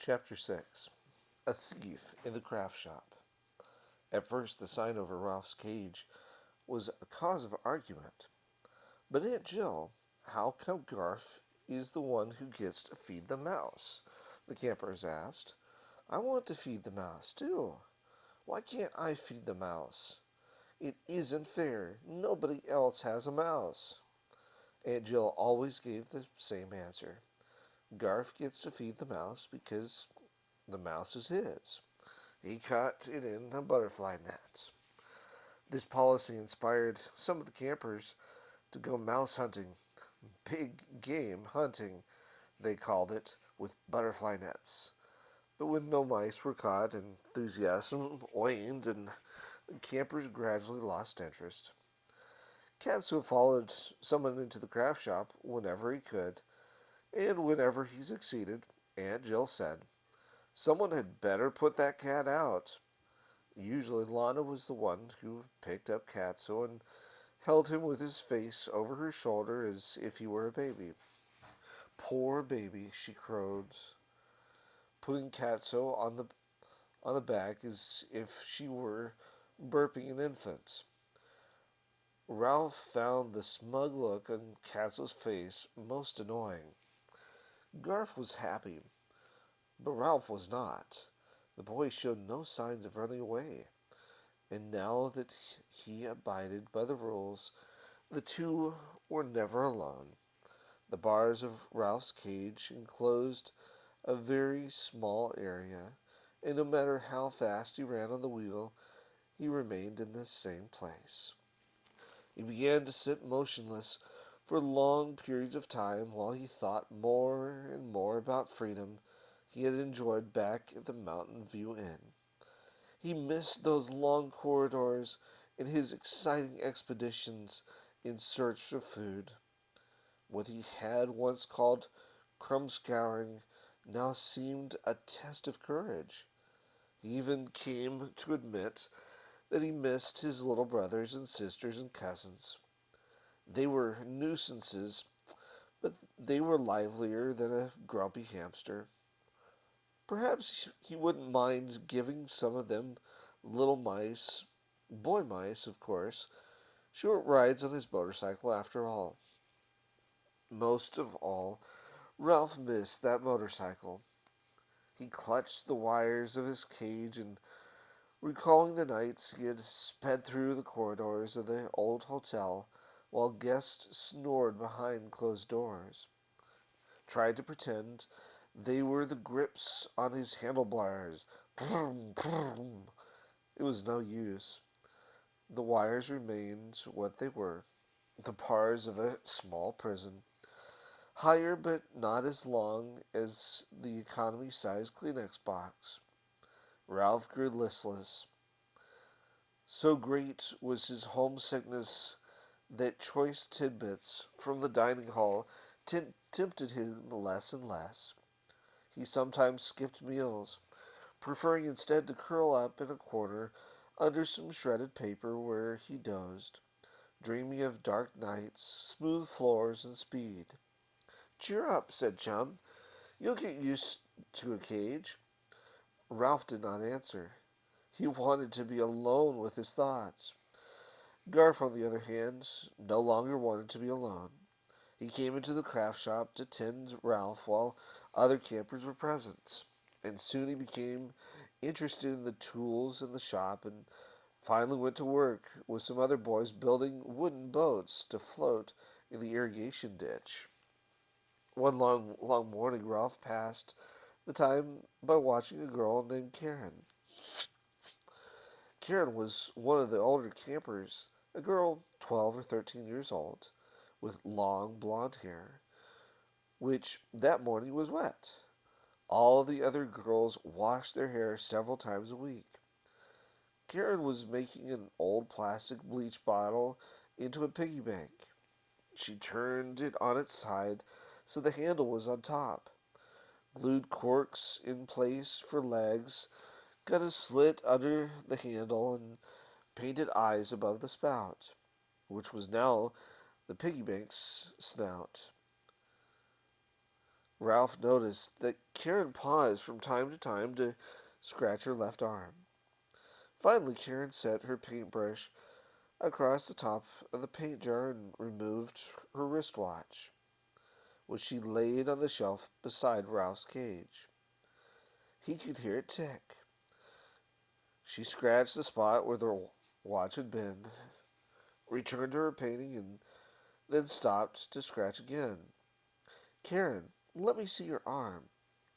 Chapter 6. A Thief in the Craft Shop. At first, the sign over Ralph's cage was a cause of argument. But Aunt Jill, how come Garf is the one who gets to feed the mouse? The campers asked. I want to feed the mouse, too. Why can't I feed the mouse? It isn't fair. Nobody else has a mouse. Aunt Jill always gave the same answer. Garf gets to feed the mouse because the mouse is his. He caught it in a butterfly net. This policy inspired some of the campers to go mouse hunting, big game hunting, they called it, with butterfly nets. But when no mice were caught, enthusiasm waned and the campers gradually lost interest. Katsu followed someone into the craft shop whenever he could, and whenever he succeeded, Aunt Jill said, someone had better put that cat out. Usually Lana was the one who picked up Katsu and held him with his face over her shoulder as if he were a baby. Poor baby, she crowed, putting Katsu on the back as if she were burping an infant. Ralph found the smug look on Katsu's face most annoying. Garf was happy, but Ralph was not. The boy showed no signs of running away, and now that he abided by the rules, the two were never alone. The bars of Ralph's cage enclosed a very small area, and no matter how fast he ran on the wheel, he remained in the same place. He began to sit motionless for long periods of time while he thought more and more about freedom he had enjoyed back at the Mountain View Inn. He missed those long corridors and his exciting expeditions in search of food. What he had once called crumb scouring now seemed a test of courage. He even came to admit that he missed his little brothers and sisters and cousins. They were nuisances, but they were livelier than a grumpy hamster. Perhaps he wouldn't mind giving some of them little mice, boy mice, of course, short rides on his motorcycle after all. Most of all, Ralph missed that motorcycle. He clutched the wires of his cage and, recalling the nights he had sped through the corridors of the old hotel while guests snored behind closed doors, tried to pretend they were the grips on his handlebars. Brum, brum. It was no use. The wires remained what they were, the bars of a small prison, higher but not as long as the economy-sized Kleenex box. Ralph grew listless. So great was his homesickness that choice tidbits from the dining hall tempted him less and less. He sometimes skipped meals, preferring instead to curl up in a corner under some shredded paper where he dozed, dreaming of dark nights, smooth floors, and speed. Cheer up, said Chum. You'll get used to a cage. Ralph did not answer. He wanted to be alone with his thoughts. Garf, on the other hand, no longer wanted to be alone. He came into the craft shop to tend Ralph while other campers were present, and soon he became interested in the tools in the shop and finally went to work with some other boys building wooden boats to float in the irrigation ditch. One long morning, Ralph passed the time by watching a girl named Karen. Karen was one of the older campers, a girl 12 or 13 years old, with long blonde hair, which that morning was wet. All the other girls washed their hair several times a week. Karen was making an old plastic bleach bottle into a piggy bank. She turned it on its side so the handle was on top, glued corks in place for legs, cut a slit under the handle, and painted eyes above the spout, which was now the piggy bank's snout. Ralph noticed that Karen paused from time to time to scratch her left arm. Finally, Karen set her paintbrush across the top of the paint jar and removed her wristwatch, which she laid on the shelf beside Ralph's cage. He could hear it tick. She scratched the spot where the watch had been, returned to her painting, and then stopped to scratch again. Karen, let me see your arm,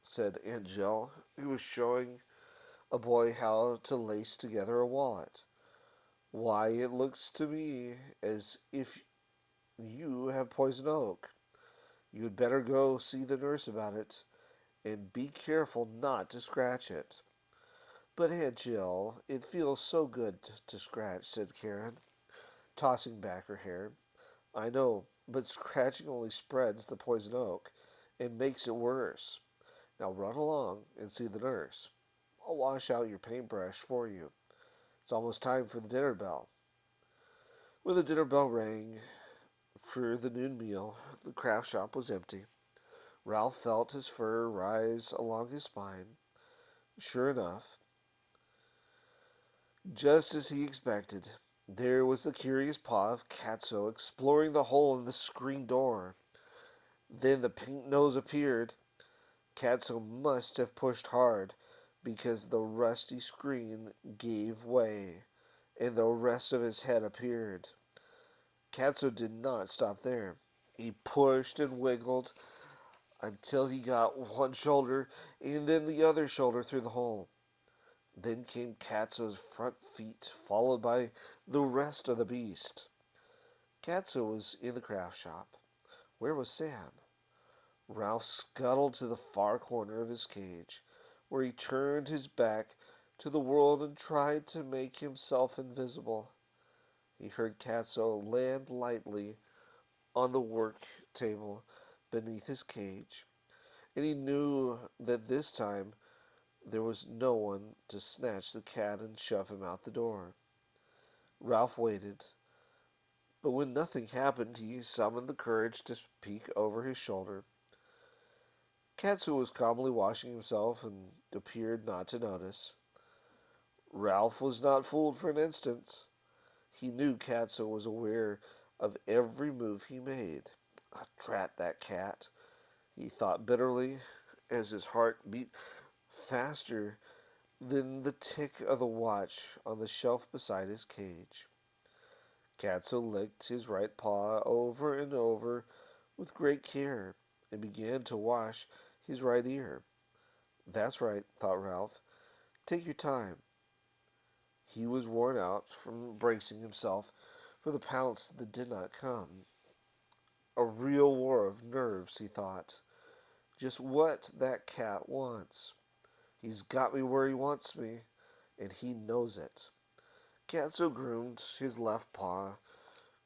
said Aunt Jill, who was showing a boy how to lace together a wallet. Why, it looks to me as if you have poison oak. You had better go see the nurse about it, and be careful not to scratch it. But Aunt Jill, it feels so good to scratch, said Karen, tossing back her hair. I know, but scratching only spreads the poison oak and makes it worse. Now run along and see the nurse. I'll wash out your paintbrush for you. It's almost time for the dinner bell. When the dinner bell rang for the noon meal, the craft shop was empty. Ralph felt his fur rise along his spine. Sure enough, just as he expected, there was the curious paw of Catso exploring the hole in the screen door. Then the pink nose appeared. Catso must have pushed hard, because the rusty screen gave way, and the rest of his head appeared. Catso did not stop there. He pushed and wiggled until he got one shoulder and then the other shoulder through the hole. Then came Catso's front feet, followed by the rest of the beast. Catso was in the craft shop. Where was Sam? Ralph scuttled to the far corner of his cage, where he turned his back to the world and tried to make himself invisible. He heard Catso land lightly on the work table beneath his cage, and he knew that this time there was no one to snatch the cat and shove him out the door. Ralph waited, but when nothing happened, he summoned the courage to peek over his shoulder. Katsu was calmly washing himself and appeared not to notice. Ralph was not fooled for an instant. He knew Katsu was aware of every move he made. Drat that cat, he thought bitterly, as his heart beat faster than the tick of the watch on the shelf beside his cage. Katsu licked his right paw over and over with great care and began to wash his right ear. That's right, thought Ralph. Take your time. He was worn out from bracing himself for the pounce that did not come. A real war of nerves, he thought. Just what that cat wants. He's got me where he wants me, and he knows it. Katsu groomed his left paw,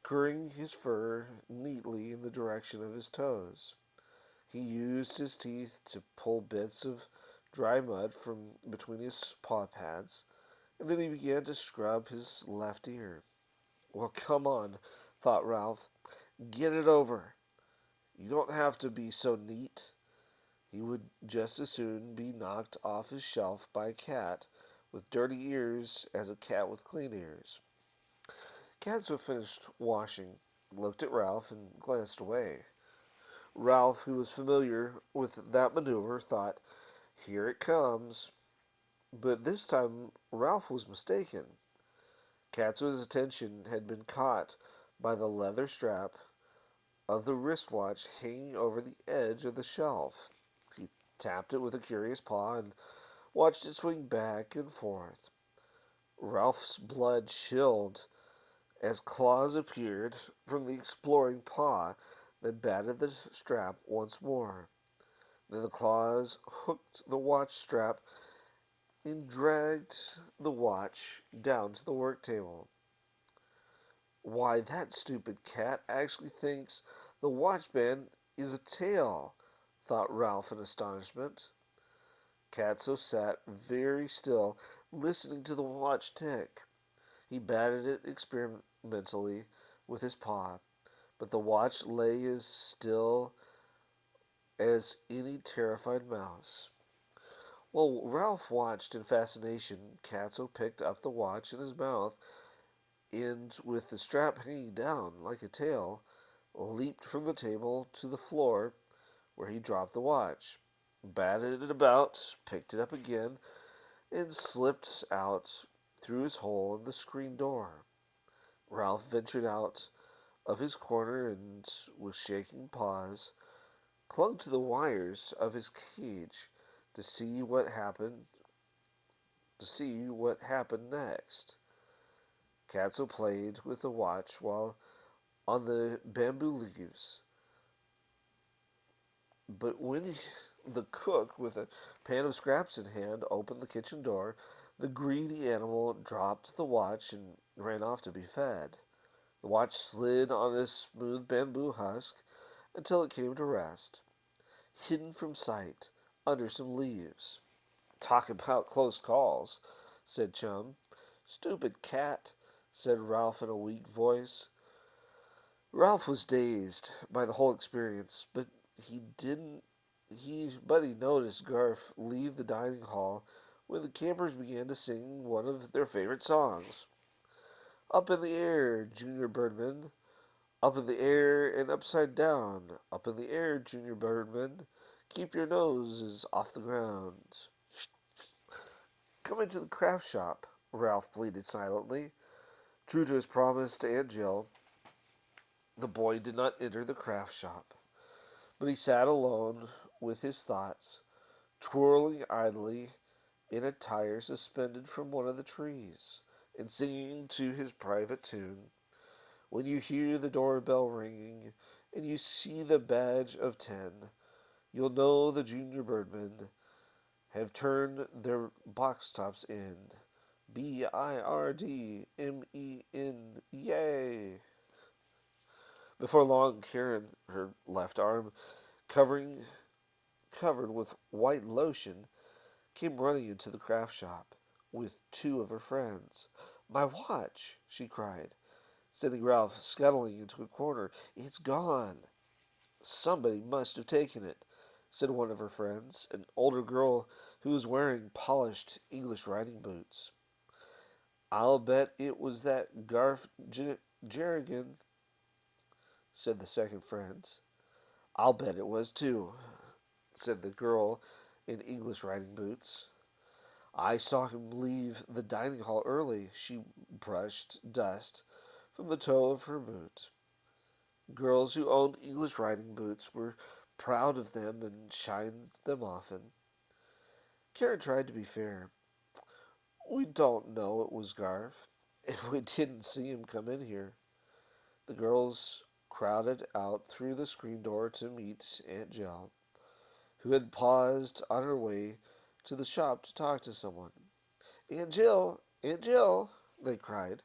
curling his fur neatly in the direction of his toes. He used his teeth to pull bits of dry mud from between his paw pads, and then he began to scrub his left ear. Well, come on, thought Ralph. Get it over. You don't have to be so neat. He would just as soon be knocked off his shelf by a cat with dirty ears as a cat with clean ears. Katsu finished washing, looked at Ralph, and glanced away. Ralph, who was familiar with that maneuver, thought, here it comes. But this time Ralph was mistaken. Katsu's attention had been caught by the leather strap of the wristwatch hanging over the edge of the shelf. He tapped it with a curious paw and watched it swing back and forth. Ralph's blood chilled as claws appeared from the exploring paw that batted the strap once more. Then the claws hooked the watch strap and dragged the watch down to the work table. Why, that stupid cat actually thinks the watch band is a tail, thought Ralph in astonishment. Katso sat very still, listening to the watch tick. He batted it experimentally with his paw, but the watch lay as still as any terrified mouse. While Ralph watched in fascination, Katso picked up the watch in his mouth and, with the strap hanging down like a tail, leaped from the table to the floor where he dropped the watch, batted it about, picked it up again, and slipped out through his hole in the screen door. Ralph ventured out of his corner and, with shaking paws, clung to the wires of his cage to see what happened next. Katso played with the watch while on the bamboo leaves, but when the cook, with a pan of scraps in hand, opened the kitchen door, the greedy animal dropped the watch and ran off to be fed. The watch slid on a smooth bamboo husk until it came to rest, hidden from sight under some leaves. "Talk about close calls," said Chum. "Stupid cat," said Ralph in a weak voice. Ralph was dazed by the whole experience, he didn't he noticed Garf leave the dining hall when the campers began to sing one of their favorite songs. "Up in the air, Junior Birdman. Up in the air and upside down. Up in the air, Junior Birdman. Keep your noses off the ground." "Come into the craft shop," Ralph pleaded silently. True to his promise to Aunt Jill, the boy did not enter the craft shop, but he sat alone with his thoughts, twirling idly in a tire suspended from one of the trees, and singing to his private tune. When you hear the doorbell ringing and you see the badge of 10, you'll know the junior birdmen have turned their box tops in. Birdmen, yay! Before long, Karen, her left arm covered with white lotion, came running into the craft shop with two of her friends. "My watch!" she cried, sending Ralph scuttling into a corner. "It's gone!" "Somebody must have taken it," said one of her friends, an older girl who was wearing polished English riding boots. "I'll bet it was that Jerrigan," said the second friend. "I'll bet it was, too," said the girl in English riding boots. "I saw him leave the dining hall early." She brushed dust from the toe of her boot. Girls who owned English riding boots were proud of them and shined them often. Karen tried to be fair. "We don't know it was Garf, and we didn't see him come in here." The girls crowded out through the screen door to meet Aunt Jill, who had paused on her way to the shop to talk to someone. "Aunt Jill! Aunt Jill!" they cried.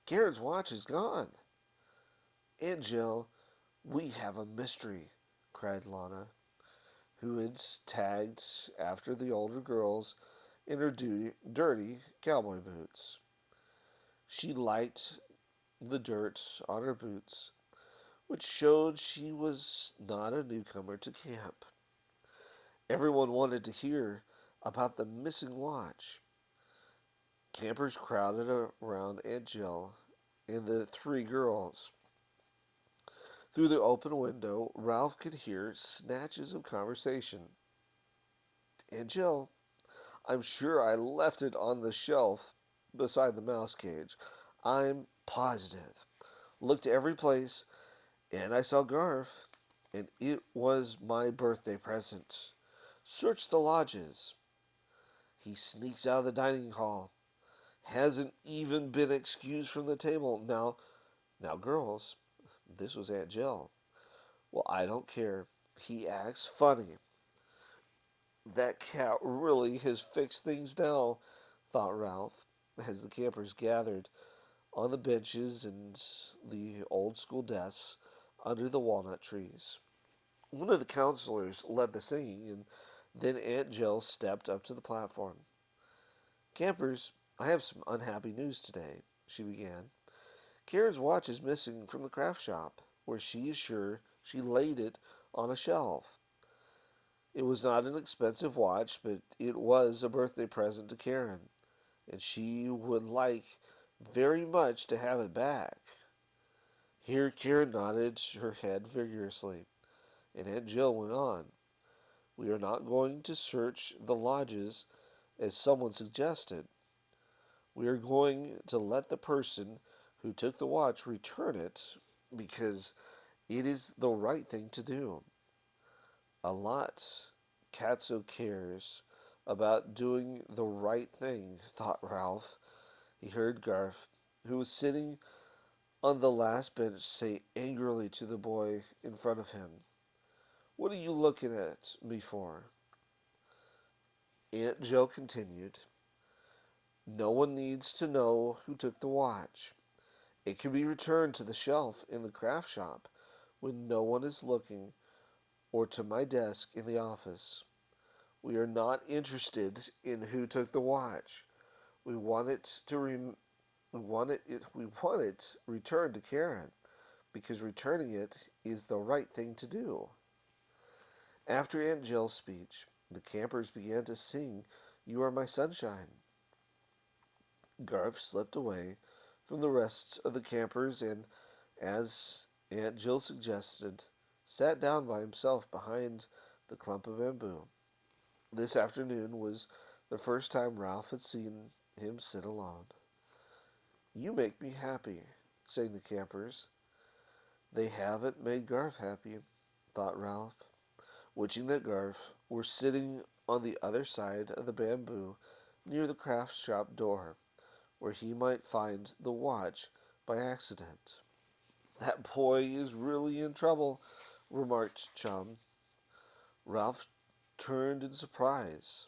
"Karen's watch is gone." "Aunt Jill, we have a mystery," cried Lana, who had tagged after the older girls in her dirty cowboy boots. She liked the dirt on her boots, which showed she was not a newcomer to camp. Everyone wanted to hear about the missing watch. Campers crowded around Aunt Jill and the three girls. Through the open window, Ralph could hear snatches of conversation. "Aunt Jill, I'm sure I left it on the shelf beside the mouse cage. I'm positive. Looked every place, and I saw Garf, and it was my birthday present. Search the lodges. He sneaks out of the dining hall. Hasn't even been excused from the table. Now, girls," this was Aunt Jill. "Well, I don't care. He acts funny. That cat really has fixed things now," thought Ralph, as the campers gathered on the benches and the old school desks under the walnut trees. One of the counselors led the singing, and then Aunt Jill stepped up to the platform. "Campers, I have some unhappy news today," she began. "Karen's watch is missing from the craft shop, where she is sure she laid it on a shelf. It was not an expensive watch, but it was a birthday present to Karen, and she would like very much to have it back. Here Karen nodded her head vigorously, and Aunt Jill went on. We are not going to search the lodges as someone suggested. We are going to let the person who took the watch return it because it is the right thing to do. A lot Katso cares about doing the right thing, thought Ralph. He heard Garth, who was sitting on the last bench, say angrily to the boy in front of him, "What are you looking at me for?" Aunt Joe continued, "No one needs to know who took the watch. It can be returned to the shelf in the craft shop when no one is looking, or to my desk in the office. We are not interested in who took the watch. We want it to we want it returned to Karen because returning it is the right thing to do." After Aunt Jill's speech, the campers began to sing "You Are My Sunshine." Garth slipped away from the rest of the campers and, as Aunt Jill suggested, sat down by himself behind the clump of bamboo. This afternoon was the first time Ralph had seen him sit alone. "You make me happy," sang the campers. They haven't made Garth happy, thought Ralph, wishing that Garth were sitting on the other side of the bamboo near the craft shop door, where he might find the watch by accident. "That boy is really in trouble," remarked Chum. Ralph turned in surprise.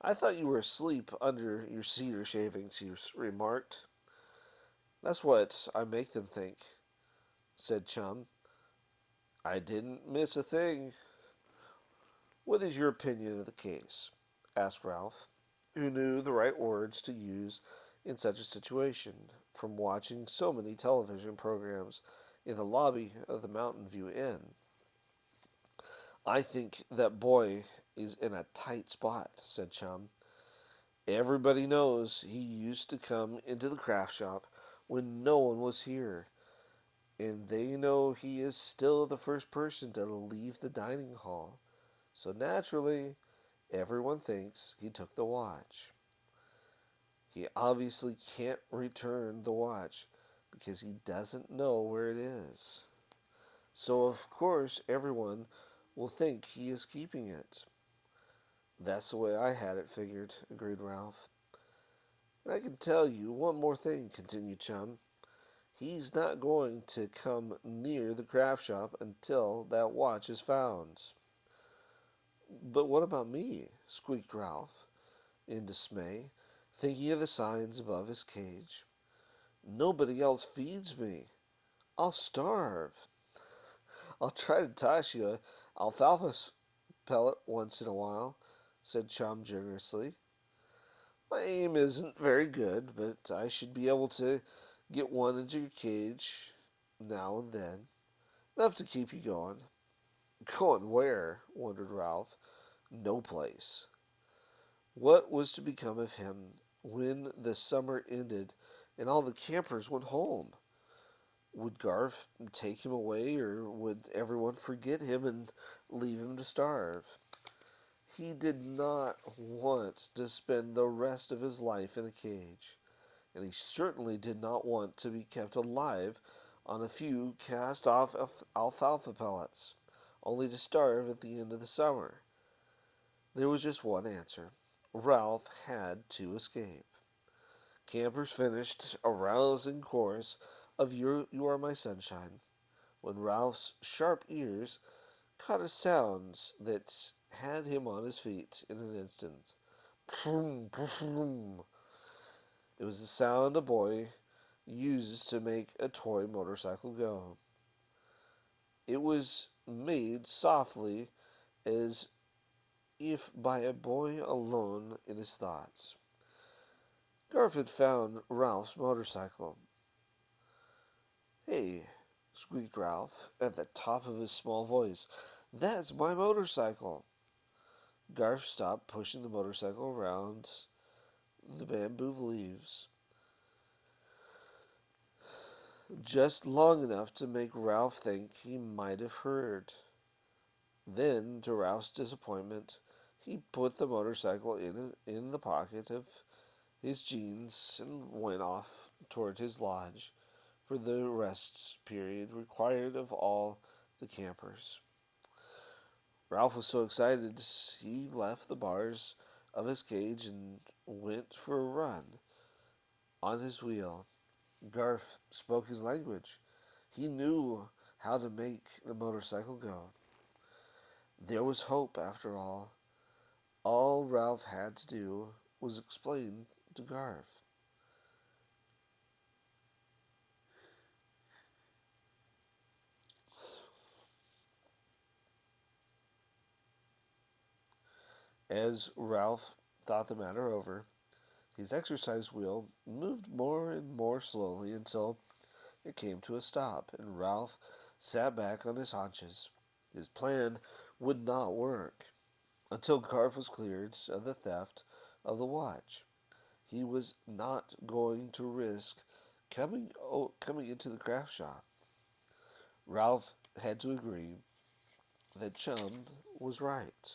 "I thought you were asleep under your cedar shavings," he remarked. "That's what I make them think," said Chum. "I didn't miss a thing." "What is your opinion of the case?" asked Ralph, who knew the right words to use in such a situation, from watching so many television programs in the lobby of the Mountain View Inn. "I think that boy is in a tight spot," said Chum. "Everybody knows he used to come into the craft shop when no one was here, and they know he is still the first person to leave the dining hall. So naturally, everyone thinks he took the watch. He obviously can't return the watch because he doesn't know where it is. So of course everyone will think he is keeping it." "That's the way I had it figured," agreed Ralph. "And I can tell you one more thing," continued Chum. "He's not going to come near the craft shop until that watch is found." "But what about me?" squeaked Ralph, in dismay, thinking of the signs above his cage. "Nobody else feeds me. I'll starve." "I'll try to toss you a alfalfa pellet once in a while," said Chum generously. "My aim isn't very good, but I should be able to get one into your cage now and then, enough to keep you going." "Going where?" wondered Ralph. "No place." What was to become of him when the summer ended and all the campers went home? Would Garth take him away, or would everyone forget him and leave him to starve? He did not want to spend the rest of his life in a cage, and he certainly did not want to be kept alive on a few cast-off alfalfa pellets, only to starve at the end of the summer. There was just one answer. Ralph had to escape. Campers finished a rousing chorus of You Are My Sunshine, when Ralph's sharp ears caught a sound that had him on his feet in an instant. Vroom, vroom. It was the sound a boy uses to make a toy motorcycle go. It was made softly, as if by a boy alone in his thoughts. Garth had found Ralph's motorcycle. "Hey," squeaked Ralph at the top of his small voice, "that's my motorcycle." Garf stopped pushing the motorcycle around the bamboo leaves just long enough to make Ralph think he might have heard. Then, to Ralph's disappointment, he put the motorcycle in the pocket of his jeans and went off toward his lodge for the rest period required of all the campers. Ralph was so excited he left the bars of his cage and went for a run on his wheel. Garth spoke his language. He knew how to make the motorcycle go. There was hope after all. All Ralph had to do was explain to Garth. As Ralph thought the matter over, his exercise wheel moved more and more slowly until it came to a stop, and Ralph sat back on his haunches. His plan would not work until Garth was cleared of the theft of the watch. He was not going to risk coming into the craft shop. Ralph had to agree that Chum was right.